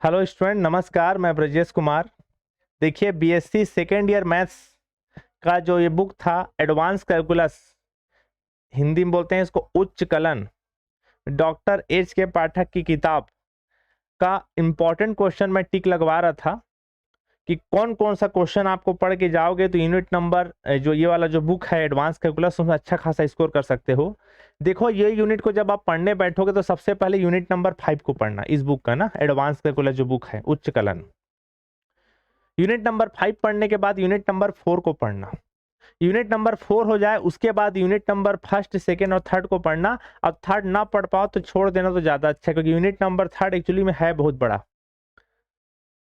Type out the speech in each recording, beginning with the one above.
Hello student, नमस्कार। मैं ब्रजेश कुमार। देखिए, बीएससी सेकेंड ईयर मैथ्स का जो ये बुक था एडवांस कैलकुलस, हिंदी में बोलते हैं इसको उच्च कलन, डॉक्टर एच के पाठक की किताब का इम्पोर्टेंट क्वेश्चन मैं टिक लगवा रहा था कि कौन कौन सा क्वेश्चन आपको पढ़ के जाओगे तो यूनिट नंबर जो ये वाला जो बुक है एडवांस कैलकुलस, उसमें अच्छा खासा स्कोर कर सकते हो। देखो, ये यूनिट को जब आप पढ़ने बैठोगे तो सबसे पहले यूनिट नंबर 5 को पढ़ना, इस बुक का ना, एडवांस कैलकुलस जो बुक है उच्च कलन। यूनिट नंबर 5 पढ़ने के बाद यूनिट नंबर 4 को पढ़ना। यूनिट नंबर 4 हो जाए उसके बाद यूनिट नंबर फर्स्ट, सेकेंड और थर्ड को पढ़ना। अब थर्ड ना पढ़ पाओ तो छोड़ देना तो ज्यादा अच्छा है, क्योंकि यूनिट नंबर थर्ड एक्चुअली में है बहुत बड़ा।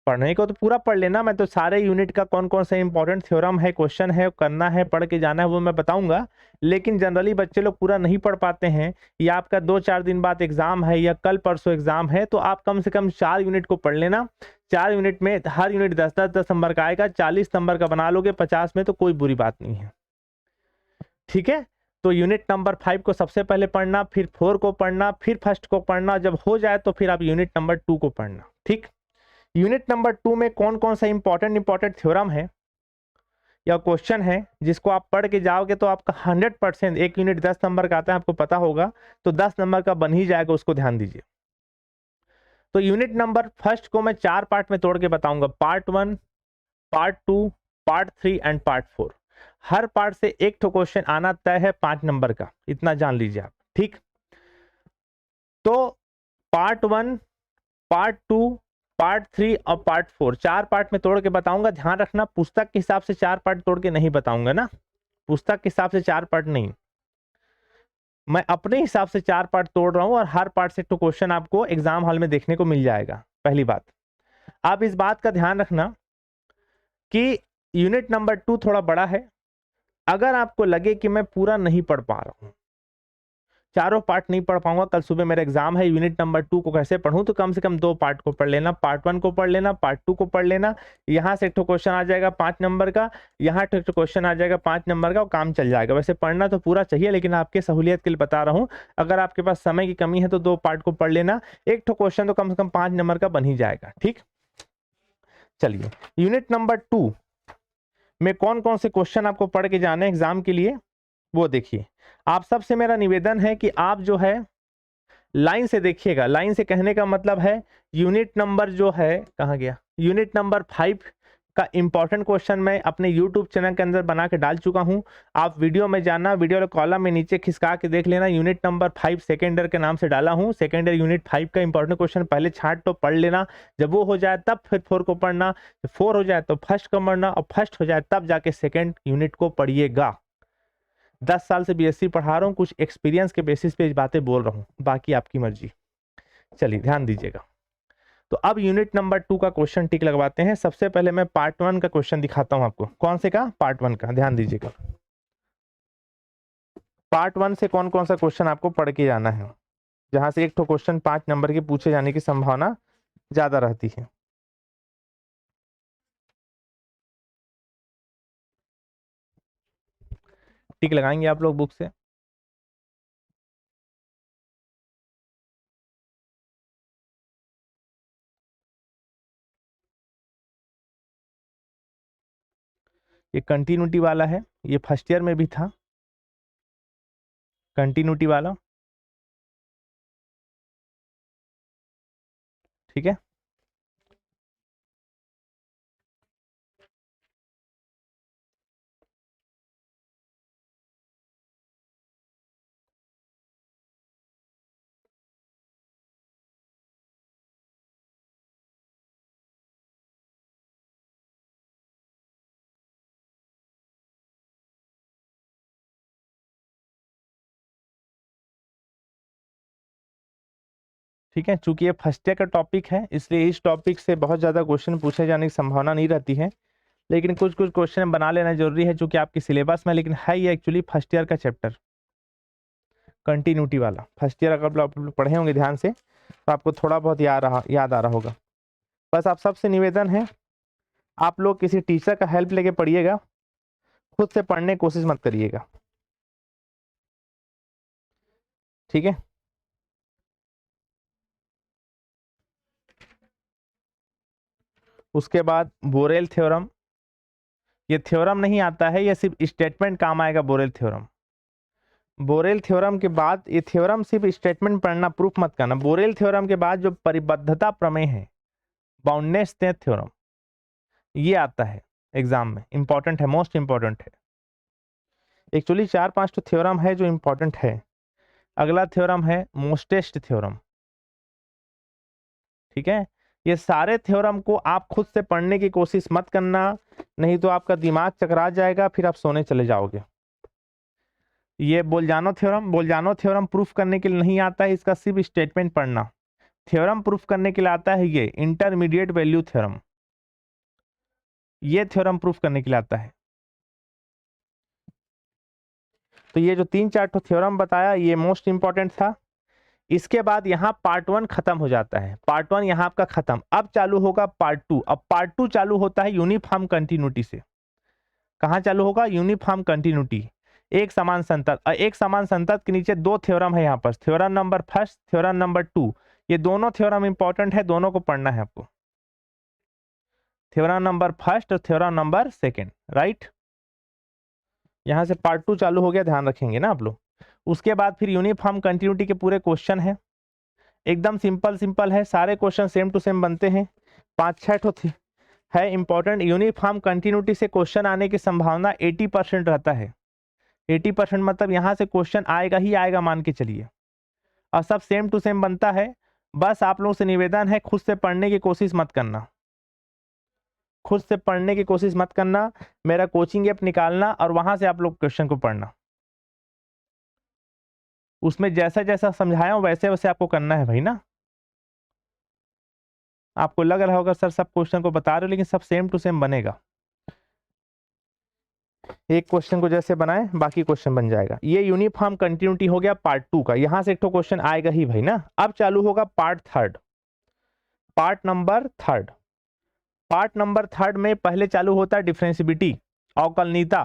पढ़ने को तो पूरा पढ़ लेना, मैं तो सारे यूनिट का कौन कौन सा इंपॉर्टेंट थ्योरम है, क्वेश्चन है, करना है, पढ़ के जाना है, वो मैं बताऊंगा। लेकिन जनरली बच्चे लोग पूरा नहीं पढ़ पाते हैं, या आपका 2-4 दिन बाद एग्जाम है या कल परसों एग्जाम है, तो आप कम से कम 4 यूनिट को पढ़ लेना। 4 यूनिट में हर यूनिट 10-10 नंबर का आएगा, 40 नंबर का बना लोगे 50 में, तो कोई बुरी बात नहीं है। ठीक है, तो यूनिट नंबर 5 को सबसे पहले पढ़ना, फिर 4 को पढ़ना, फिर फर्स्ट को पढ़ना। जब हो जाए तो फिर आप यूनिट नंबर 2 को पढ़ना। ठीक, यूनिट नंबर 2 में कौन कौन सा इंपॉर्टेंट इंपॉर्टेंट थ्योरम है या क्वेश्चन है जिसको आप पढ़ के जाओगे तो आपका 100%, एक यूनिट 10 नंबर का आता है, आपको पता होगा, तो 10 नंबर का बन ही जाएगा, उसको ध्यान दीजिए। तो यूनिट नंबर फर्स्ट को मैं 4 पार्ट में तोड़ के बताऊंगा, part 1, part 2, part 3 and part 4। Her part से एक तो क्वेश्चन आना तय है 5 नंबर का, इतना जान लीजिए आप। ठीक, तो पार्ट 1, पार्ट 2, पार्ट 3 और पार्ट 4, 4 पार्ट में तोड़ के बताऊंगा। ध्यान रखना, पुस्तक के हिसाब से 4 पार्ट तोड़ के नहीं बताऊंगा ना, पुस्तक के हिसाब से 4 पार्ट नहीं, मैं अपने हिसाब से 4 पार्ट तोड़ रहा हूं, और हर पार्ट से तो क्वेश्चन आपको एग्जाम हॉल में देखने को मिल जाएगा। पहली बात, आप इस बात का ध्यान रखना कि यूनिट नंबर 2 थोड़ा बड़ा है। अगर आपको लगे कि मैं पूरा नहीं पढ़ पा रहा हूं, चारों पार्ट नहीं पढ़ पाऊंगा, कल सुबह मेरा एग्जाम है, यूनिट नंबर 2 को कैसे पढ़ूं, तो कम से कम 2 पार्ट को पढ़ लेना। पार्ट 1 को पढ़ लेना, पार्ट 2 को पढ़ लेना। यहां से एक तो क्वेश्चन आ जाएगा 5 नंबर का, यहाँ एक तो क्वेश्चन आ जाएगा 5 नंबर का, और काम चल जाएगा। वैसे पढ़ना तो पूरा चाहिए, लेकिन आपके सहूलियत के लिए बता रहा हूँ, अगर आपके पास समय की कमी है तो 2 पार्ट को पढ़ लेना। एक तो क्वेश्चन तो कम से कम 5 नंबर का बन ही जाएगा। ठीक, चलिए, यूनिट नंबर 2 में कौन कौन से क्वेश्चन आपको पढ़ के जाने एग्जाम के लिए, वो देखिए। आप सबसे मेरा निवेदन है कि आप जो है लाइन से देखिएगा। लाइन से कहने का मतलब है, यूनिट नंबर जो है, कहाँ गया, यूनिट नंबर 5 का इंपॉर्टेंट क्वेश्चन मैं अपने यूट्यूब चैनल के अंदर बना के डाल चुका हूं। आप वीडियो में जाना, वीडियो के कॉलम में नीचे खिसका के देख लेना, यूनिट नंबर 5 सेकेंड ईयर के नाम से डाला हूं। सेकेंड ईयर यूनिट 5 का इंपॉर्टेंट क्वेश्चन पहले छांट तो पढ़ लेना, जब वो हो जाए तब फिर 4 को पढ़ना, 4 हो जाए तो फर्स्ट को पढ़ना, और फर्स्ट हो जाए तब जाके सेकेंड यूनिट को पढ़िएगा। 10 साल से बीएससी पढ़ा रहा हूँ, कुछ एक्सपीरियंस के बेसिस पे इस बातें बोल रहा हूँ, बाकी आपकी मर्जी। चलिए, ध्यान दीजिएगा। तो अब यूनिट नंबर 2 का क्वेश्चन टिक लगवाते हैं। सबसे पहले मैं पार्ट 1 का क्वेश्चन दिखाता हूं आपको। कौन से का? पार्ट 1 का। ध्यान दीजिएगा, पार्ट 1 से कौन कौन सा क्वेश्चन आपको पढ़ के जाना है, जहां से एक तो क्वेश्चन 5 नंबर के पूछे जाने की संभावना ज्यादा रहती है। टिक लगाएंगे आप लोग बुक से। ये कंटिन्यूटी वाला है, ये फर्स्ट ईयर में भी था, कंटिन्यूटी वाला। ठीक है, ठीक है। चूंकि ये फर्स्ट ईयर का टॉपिक है, इसलिए इस टॉपिक से बहुत ज्यादा क्वेश्चन पूछे जाने की संभावना नहीं रहती है, लेकिन कुछ कुछ क्वेश्चन बना लेना जरूरी है चूंकि आपके सिलेबस में। लेकिन है ये एक्चुअली फर्स्ट ईयर का चैप्टर, कंटिन्यूटी वाला। फर्स्ट ईयर अगर आप लोग पढ़े होंगे ध्यान से तो आपको थोड़ा बहुत याद आ रहा होगा। बस आप सबसे निवेदन है, आप लोग किसी टीचर का हेल्प लेके पढ़िएगा, खुद से पढ़ने की कोशिश मत करिएगा। ठीक है, उसके बाद बोरेल थ्योरम, ये थ्योरम नहीं आता है, ये सिर्फ स्टेटमेंट काम आएगा बोरेल थ्योरम। बोरेल थ्योरम के बाद, ये थ्योरम सिर्फ स्टेटमेंट पढ़ना, प्रूफ मत करना। बोरेल थ्योरम के बाद जो परिबद्धता प्रमेय है, बाउंडनेस थ्योरम, ये आता है एग्जाम में, इंपॉर्टेंट है, मोस्ट इंपॉर्टेंट है। एक्चुअली 4-5 तो थ्योरम है जो इंपॉर्टेंट है। अगला थ्योरम है मोस्टेस्ट थ्योरम। ठीक है, ये सारे थ्योरम को आप खुद से पढ़ने की कोशिश मत करना, नहीं तो आपका दिमाग चकरा जाएगा, फिर आप सोने चले जाओगे। ये बोलजानो थ्योरम प्रूफ करने के लिए नहीं आता है, इसका सिर्फ स्टेटमेंट पढ़ना। थ्योरम प्रूफ करने के लिए आता है ये इंटरमीडिएट वैल्यू थ्योरम, ये थ्योरम प्रूफ करने के लिए आता है। तो ये जो 3-4 तो थ्योरम बताया, ये मोस्ट इंपॉर्टेंट था। इसके बाद यहाँ पार्ट 1 खत्म हो जाता है, पार्ट 1 यहाँ आपका खत्म। अब चालू होगा पार्ट 2। अब पार्ट 2 चालू होता है यूनिफॉर्म कंटिन्यूटी से। कहाँ चालू होगा? यूनिफॉर्म कंटिन्यूटी, एक समान संतत। एक समान संतत के नीचे 2 थ्योरम है यहाँ पर, theorem number first, theorem number 2। ये दोनों थ्योरम इंपॉर्टेंट है, दोनों को पढ़ना है आपको, थ्योरम नंबर फर्स्ट और थ्योरम नंबर सेकेंड, राइट। यहाँ से पार्ट 2 चालू हो गया, ध्यान रखेंगे ना आप लोग। उसके बाद फिर यूनिफॉर्म कंटिन्यूटी के पूरे क्वेश्चन है, एकदम सिंपल सिंपल है, सारे क्वेश्चन सेम टू सेम बनते हैं। 5-6 तो है इंपॉर्टेंट। यूनिफॉर्म कंटिन्यूटी से क्वेश्चन आने की संभावना 80% रहता है। 80% मतलब यहाँ से क्वेश्चन आएगा ही आएगा, मान के चलिए, और सब सेम टू सेम बनता है। बस आप लोगों से निवेदन है, खुद से पढ़ने की कोशिश मत करना, खुद से पढ़ने की कोशिश मत करना। मेरा कोचिंग ऐप निकालना और वहां से आप लोग क्वेश्चन को पढ़ना, उसमें जैसा जैसा समझाया हूं वैसे वैसे आपको करना है भाई ना। आपको लग रहा होगा सर सब क्वेश्चन को बता रहे हो, लेकिन सब सेम टू सेम बनेगा। एक क्वेश्चन को जैसे बनाए बाकी क्वेश्चन बन जाएगा। ये यूनिफॉर्म कंटिन्यूटी हो गया पार्ट 2 का, यहां से एक तो क्वेश्चन आएगा ही भाई ना। अब चालू होगा part 3, part number 3। Part number 3 में पहले चालू होता है डिफरेंशिबिलिटी, अवकलनीयता।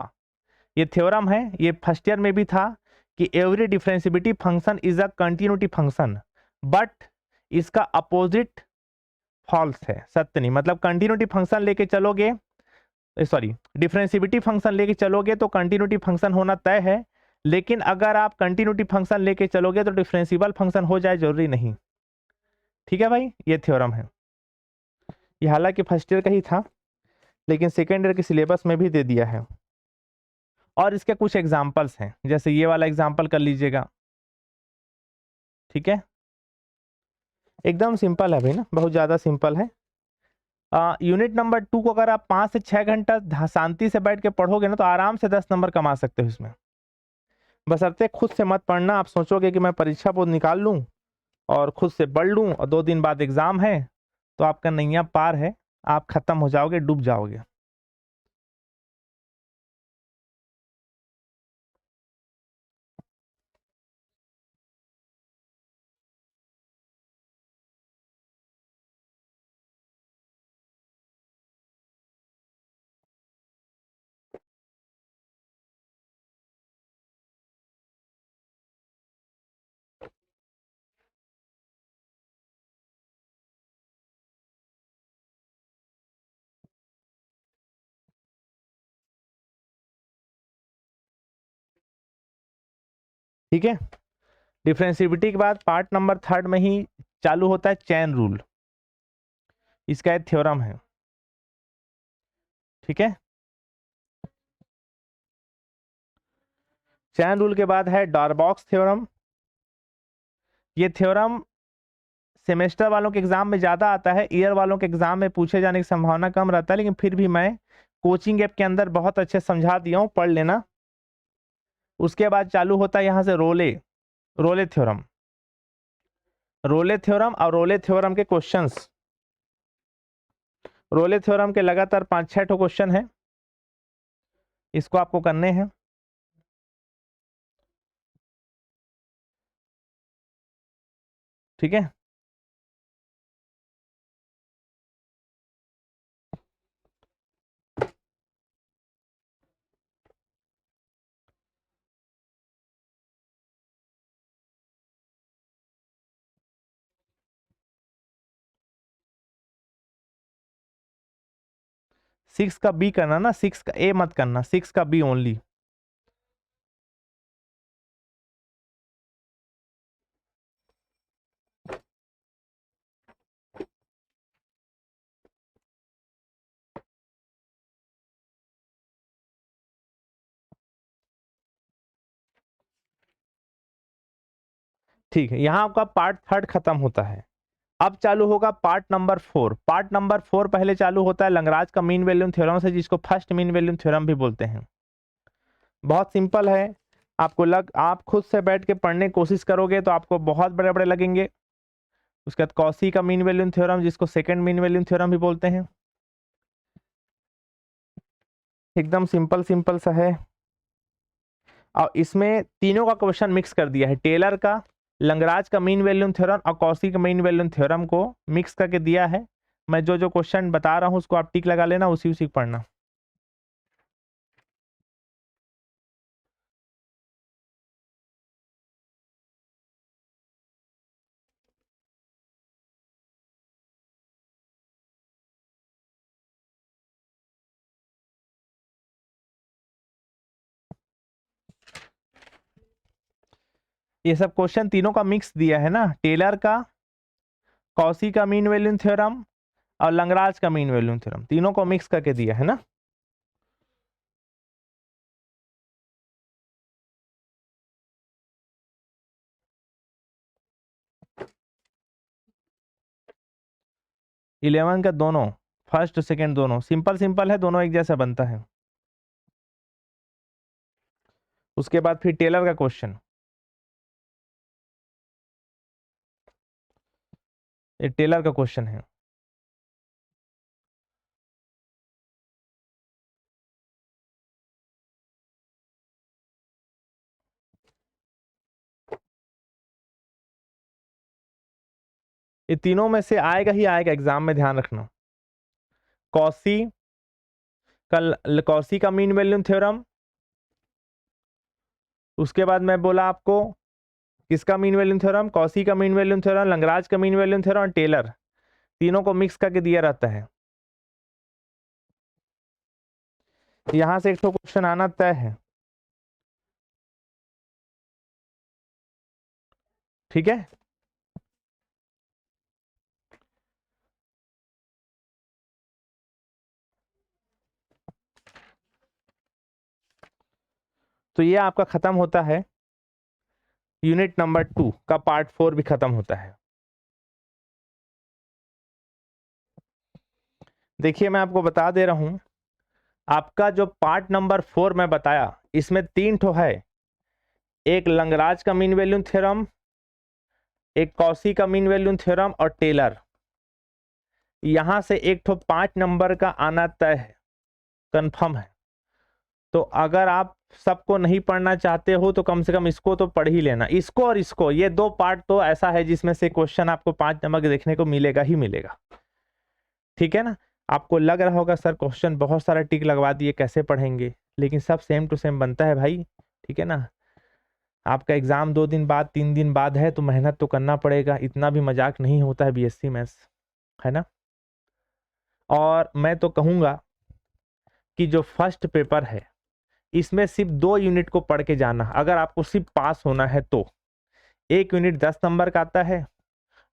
ये थ्योरम है, ये फर्स्ट ईयर में भी था कि every differentiability function is a continuity function, but इसका अपोजिट फॉल्स है, सत्य नहीं। मतलब कंटिन्यूटी फंक्शन लेके चलोगे, सॉरी, डिफरेंशिबिलिटी फंक्शन लेके चलोगे तो कंटिन्यूटी फंक्शन होना तय है, लेकिन अगर आप कंटिन्यूटी फंक्शन लेके चलोगे तो डिफरेंशिबल फंक्शन हो जाए, जरूरी नहीं। ठीक है भाई, ये थ्योरम है। ये हालांकि फर्स्ट ईयर का ही था, लेकिन सेकेंड ईयर के सिलेबस में भी दे दिया है। और इसके कुछ एग्जाम्पल्स हैं, जैसे ये वाला एग्जाम्पल कर लीजिएगा। ठीक है, एकदम सिंपल है भाई ना, बहुत ज़्यादा सिंपल है। यूनिट नंबर 2 को अगर आप 5 से 6 घंटा शांति से बैठ के पढ़ोगे ना, तो आराम से 10 नंबर कमा सकते हो इसमें। बशर्ते खुद से मत पढ़ना, आप सोचोगे कि मैं परीक्षा बोर्ड निकाल लूँ और खुद से पढ़ लूँ और 2 दिन बाद एग्जाम है, तो आपका नैया पार है, आप खत्म हो जाओगे, डूब जाओगे। ठीक है, डिफरेंशिबिलिटी के बाद पार्ट नंबर 3 में ही चालू होता है चैन रूल, इसका एक थ्योरम है। ठीक है, चैन रूल के बाद है डॉरबॉक्स थ्योरम। ये थ्योरम सेमेस्टर वालों के एग्जाम में ज्यादा आता है, ईयर वालों के एग्जाम में पूछे जाने की संभावना कम रहता है, लेकिन फिर भी मैं कोचिंग ऐप के अंदर बहुत अच्छे समझा दिया हूं, पढ़ लेना। उसके बाद चालू होता है यहां से रोले, रोले थ्योरम। रोले थ्योरम और रोले थ्योरम के क्वेश्चंस, रोले थ्योरम के लगातार 5-6 ठो क्वेश्चन है, इसको आपको करने हैं। ठीक है, 6 का बी करना ना, 6 का ए मत करना, 6 का बी ओनली। ठीक है, यहां आपका पार्ट थर्ड खत्म होता है। अब चालू होगा पार्ट नंबर 4। पार्ट नंबर 4 पहले चालू होता है लंगराज का मीन वैल्यूम थ्योरम से, जिसको फर्स्ट मीन वैल्यूम थ्योरम भी बोलते हैं। बहुत सिंपल है, आप खुद से बैठ के पढ़ने की कोशिश करोगे तो आपको बहुत बड़े बड़े लगेंगे। उसके बाद कॉसी का मीन वैल्यूम थ्योरम, जिसको सेकंड मीन वैल्यूम थ्योरम भी बोलते हैं। एकदम सिंपल सिंपल सा है, और इसमें तीनों का क्वेश्चन मिक्स कर दिया है। टेलर का, लंगराज का मीन वैल्यूम थ्योरम और कॉसी का मीन वैल्यूम थ्योरम को मिक्स करके दिया है। मैं जो जो क्वेश्चन बता रहा हूं उसको आप टिक लगा लेना, उसी उसी पढ़ना। ये सब क्वेश्चन तीनों का मिक्स दिया है ना, टेलर का, कॉसी का मीन वैल्यूम थ्योरम और लंगराज का मीन वैल्यूम थ्योरम, तीनों को मिक्स करके दिया है ना। इलेवन का दोनों, फर्स्ट सेकंड दोनों सिंपल सिंपल है, दोनों एक जैसा बनता है। उसके बाद फिर टेलर का क्वेश्चन, ये टेलर का क्वेश्चन है। ये तीनों में से आएगा ही आएगा एग्जाम में, ध्यान रखना। कॉसी कॉसी का मीन वैल्यूम थ्योरम, उसके बाद मैं बोला आपको किसका मीन वैल्यूम थ्योरम, कॉसी का मीन वैल्यूम थ्योरम, लंगराज का मीन वैल्यूम थ्योरम और टेलर, तीनों को मिक्स करके दिया रहता है। यहां से एक तो क्वेश्चन आना तय है, ठीक है। तो ये आपका खत्म होता है, यूनिट नंबर 2 का पार्ट 4 भी खत्म होता है। देखिए मैं आपको बता दे रहा हूं, आपका जो पार्ट नंबर 4 मैं बताया, इसमें 3 ठो है, एक लंगराज का मीन वैल्यूम थ्योरम, एक कॉसी का मीन वैल्यूम थ्योरम और टेलर। यहां से एक ठो 5 नंबर का आना तय है, कंफर्म है। तो अगर आप सबको नहीं पढ़ना चाहते हो तो कम से कम इसको तो पढ़ ही लेना, इसको और इसको, ये 2 पार्ट तो ऐसा है जिसमें से क्वेश्चन आपको 5 नंबर के देखने को मिलेगा ही मिलेगा, ठीक है ना। आपको लग रहा होगा सर क्वेश्चन बहुत सारा टिक लगवा दिए, कैसे पढ़ेंगे, लेकिन सब सेम टू सेम बनता है भाई, ठीक है ना। आपका एग्जाम 2 दिन बाद 3 दिन बाद है, तो मेहनत तो करना पड़ेगा, इतना भी मजाक नहीं होता है बीएससी मैथ्स, है ना। और मैं तो कहूंगा कि जो फर्स्ट पेपर है इसमें सिर्फ 2 यूनिट को पढ़ के जाना, अगर आपको सिर्फ पास होना है तो। 1 यूनिट 10 नंबर का आता है,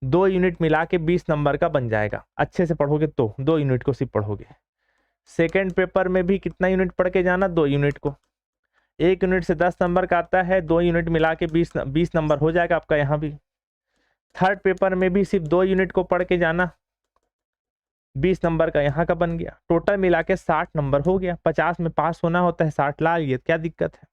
2 यूनिट मिला के 20 नंबर का बन जाएगा, अच्छे से पढ़ोगे तो 2 यूनिट को सिर्फ पढ़ोगे। सेकेंड पेपर में भी कितना यूनिट पढ़ के जाना, 2 यूनिट को। 1 यूनिट से 10 नंबर का आता है, 2 यूनिट मिला के 20 नंबर हो जाएगा आपका यहाँ भी। थर्ड पेपर में भी सिर्फ 2 यूनिट को पढ़ के जाना, 20 नंबर का यहाँ का बन गया, टोटल मिला के 60 नंबर हो गया। 50 में पास होना होता है, 60 ला लिए, क्या दिक्कत है।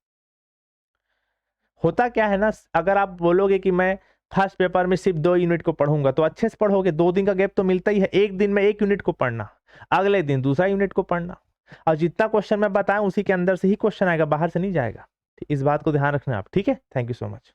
होता क्या है ना, अगर आप बोलोगे कि मैं फर्स्ट पेपर में सिर्फ 2 यूनिट को पढ़ूंगा तो अच्छे से पढ़ोगे, 2 दिन का गैप तो मिलता ही है, एक दिन में 1 यूनिट को पढ़ना, अगले दिन दूसरा यूनिट को पढ़ना, और जितना क्वेश्चन मैं बताऊं उसी के अंदर से ही क्वेश्चन आएगा, बाहर से नहीं जाएगा। इस बात को ध्यान रखना आप, ठीक है। Thank you so much.